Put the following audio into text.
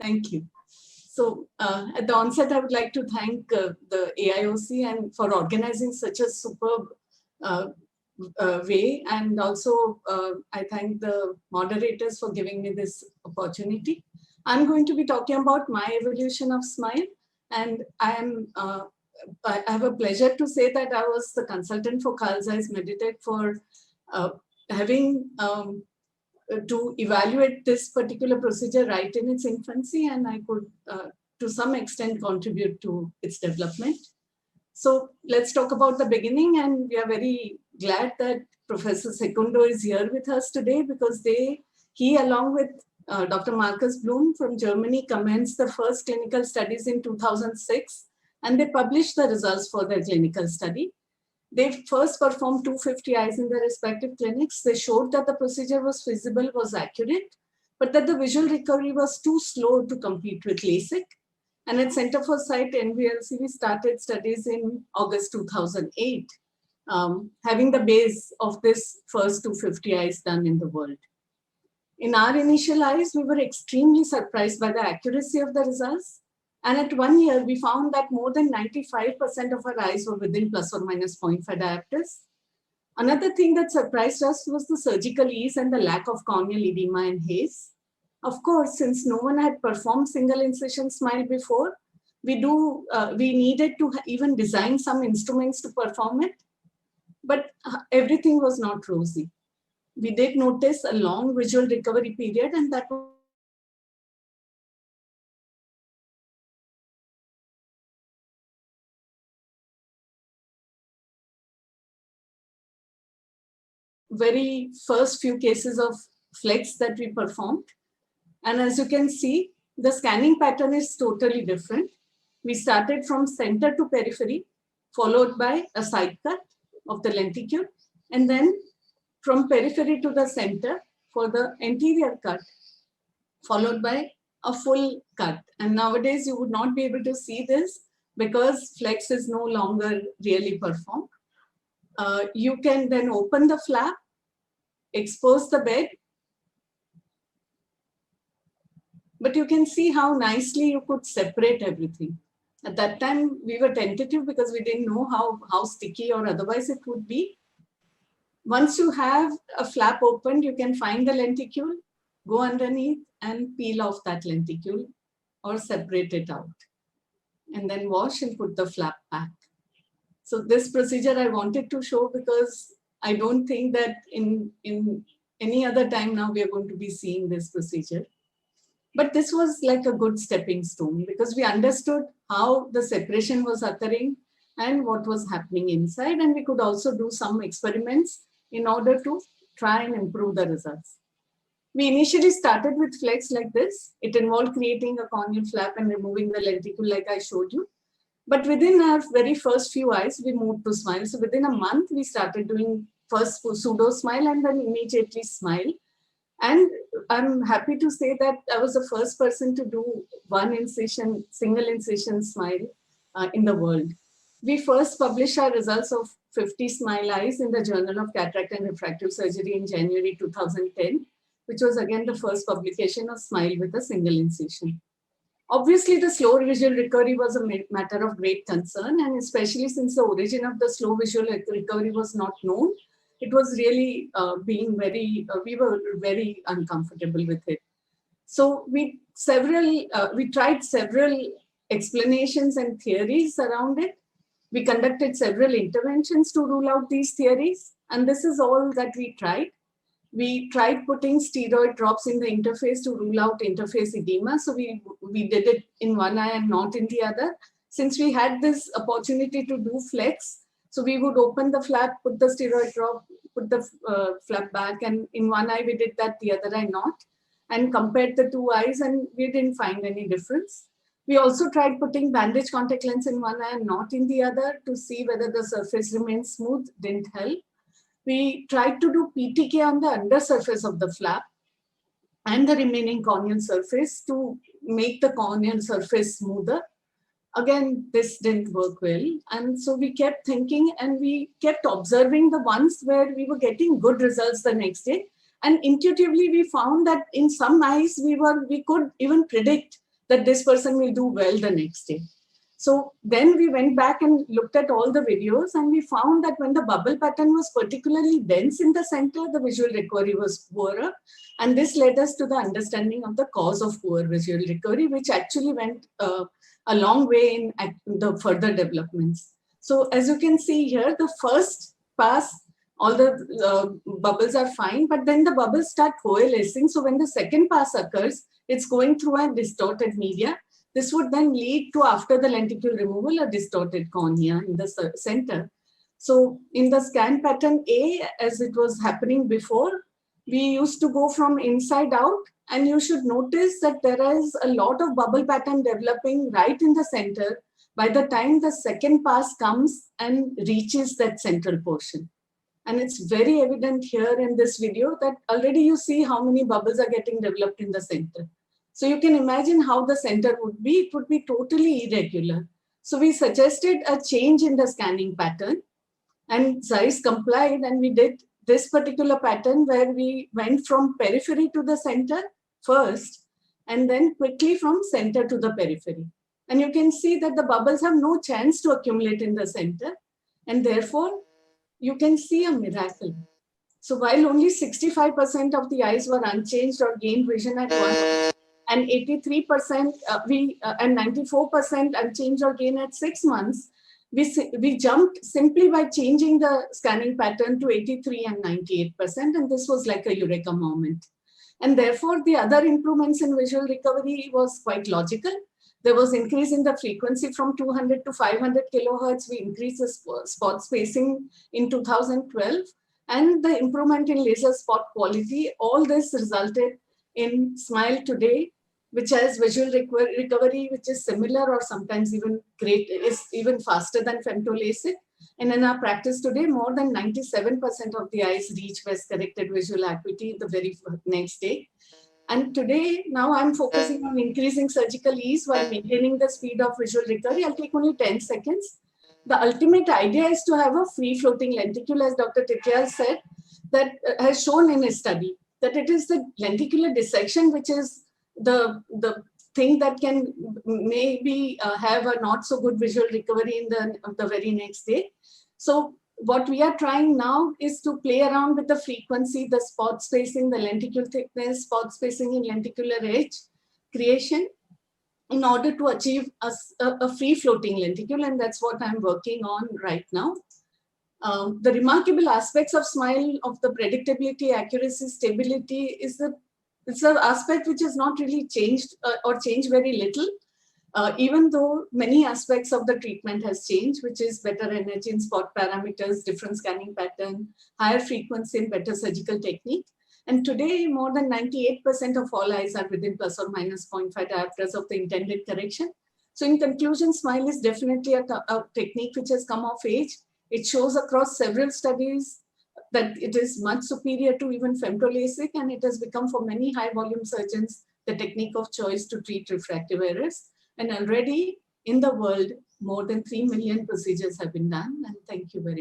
Thank you. So at the onset, I would like to thank the AIOC and for organizing such a superb uh, way. And also I thank the moderators for giving me this opportunity. I'm going to be talking about my evolution of SMILE. And I have a pleasure to say that I was the consultant for Carl Zeiss Meditech for having to evaluate this particular procedure right in its infancy, and I could, to some extent, contribute to its development. So let's talk about the beginning, and we are very glad that Professor Secundo is here with us today because he along with Dr. Markus Blum from Germany commenced the first clinical studies in 2006, and they published the results for their clinical study. They first performed 250 eyes in their respective clinics. They showed that the procedure was feasible, was accurate, but that the visual recovery was too slow to compete with LASIK. And at Center for Sight NVLC, we started studies in August 2008, having the base of this first 250 eyes done in the world. In our initial eyes, we were extremely surprised by the accuracy of the results. And at 1 year, we found that more than 95% of our eyes were within plus or minus 0.5 diopters. Another thing that surprised us was the surgical ease and the lack of corneal edema and haze. Of course, since no one had performed single incision SMILE before, we needed to even design some instruments to perform it, but everything was not rosy. We did notice a long visual recovery period, and that very first few cases of flex that we performed. And as you can see, the scanning pattern is totally different. We started from center to periphery, followed by a side cut of the lenticule, and then from periphery to the center for the anterior cut, followed by a full cut. And nowadays you would not be able to see this because flex is no longer really performed. You can then open the flap, expose the bed, but you can see how nicely you could separate everything. At that time, we were tentative because we didn't know how sticky or otherwise it would be. Once you have a flap opened, you can find the lenticule, go underneath and peel off that lenticule or separate it out, and then wash and put the flap back. So this procedure I wanted to show because I don't think that in any other time now we are going to be seeing this procedure. But this was like a good stepping stone because we understood how the separation was occurring and what was happening inside. And we could also do some experiments in order to try and improve the results. We initially started with flex like this. It involved creating a corneal flap and removing the lenticule like I showed you. But within our very first few eyes, we moved to SMILE. So within a month, we started doing first pseudo SMILE and then immediately SMILE. And I'm happy to say that I was the first person to do single incision SMILE in the world. We first published our results of 50 SMILE eyes in the Journal of Cataract and Refractive Surgery in January 2010, which was again the first publication of SMILE with a single incision. Obviously, the slow visual recovery was a matter of great concern, and especially since the origin of the slow visual recovery was not known, it was really we were very uncomfortable with it. So we tried several explanations and theories around it. We conducted several interventions to rule out these theories, and this is all that we tried. We tried putting steroid drops in the interface to rule out interface edema. So we did it in one eye and not in the other. Since we had this opportunity to do flex, so we would open the flap, put the steroid drop, put the flap back, and in one eye we did that, the other eye not, and compared the two eyes, and we didn't find any difference. We also tried putting bandage contact lens in one eye and not in the other to see whether the surface remains smooth, didn't help. We tried to do PTK on the undersurface of the flap and the remaining corneal surface to make the corneal surface smoother. Again, this didn't work well. And so we kept thinking and we kept observing the ones where we were getting good results the next day. And intuitively, we found that in some eyes, we could even predict that this person will do well the next day. So then we went back and looked at all the videos, and we found that when the bubble pattern was particularly dense in the center, the visual recovery was poorer. And this led us to the understanding of the cause of poor visual recovery, which actually went a long way in the further developments. So as you can see here, the first pass, all the bubbles are fine, but then the bubbles start coalescing. So when the second pass occurs, it's going through a distorted media. This would then lead to, after the lenticule removal, a distorted cornea in the center. So in the scan pattern A, as it was happening before, we used to go from inside out, and you should notice that there is a lot of bubble pattern developing right in the center by the time the second pass comes and reaches that central portion. And it's very evident here in this video that already you see how many bubbles are getting developed in the center. So you can imagine how the center would be. It would be totally irregular. So we suggested a change in the scanning pattern, and Zeiss complied, and we did this particular pattern where we went from periphery to the center first, and then quickly from center to the periphery. And you can see that the bubbles have no chance to accumulate in the center, and therefore you can see a miracle. So while only 65% of the eyes were unchanged or gained vision at 1, and 83% and 94% unchanged or gain at 6 months, we jumped simply by changing the scanning pattern to 83 and 98%, and this was like a eureka moment. And therefore, the other improvements in visual recovery was quite logical. There was increase in the frequency from 200 to 500 kilohertz. We increased the spot spacing in 2012, and the improvement in laser spot quality. All this resulted in Smile today, which has visual recovery, which is similar or sometimes even great, is even faster than femto-LASIK. And in our practice today, more than 97% of the eyes reach best corrected visual acuity the very next day. And today, now I'm focusing on increasing surgical ease while maintaining the speed of visual recovery. I'll take only 10 seconds. The ultimate idea is to have a free-floating lenticule, as Dr. Tityal said, that has shown in his study, that it is the lenticular dissection which is the thing that can maybe have a not so good visual recovery in the very next day. So what we are trying now is to play around with the frequency, the spot spacing, the lenticule thickness, spot spacing in lenticular edge creation in order to achieve a free floating lenticule, and that's what I'm working on right now. The remarkable aspects of Smile, of the predictability, accuracy, stability, is it's an aspect which has not really changed or changed very little, even though many aspects of the treatment has changed, which is better energy in spot parameters, different scanning pattern, higher frequency and better surgical technique. And today, more than 98% of all eyes are within plus or minus 0.5 diopters of the intended correction. So in conclusion, Smile is definitely a technique which has come of age. It shows across several studies that it is much superior to even femto-LASIK, and it has become for many high volume surgeons the technique of choice to treat refractive errors. And already in the world, more than 3 million procedures have been done. And thank you very much.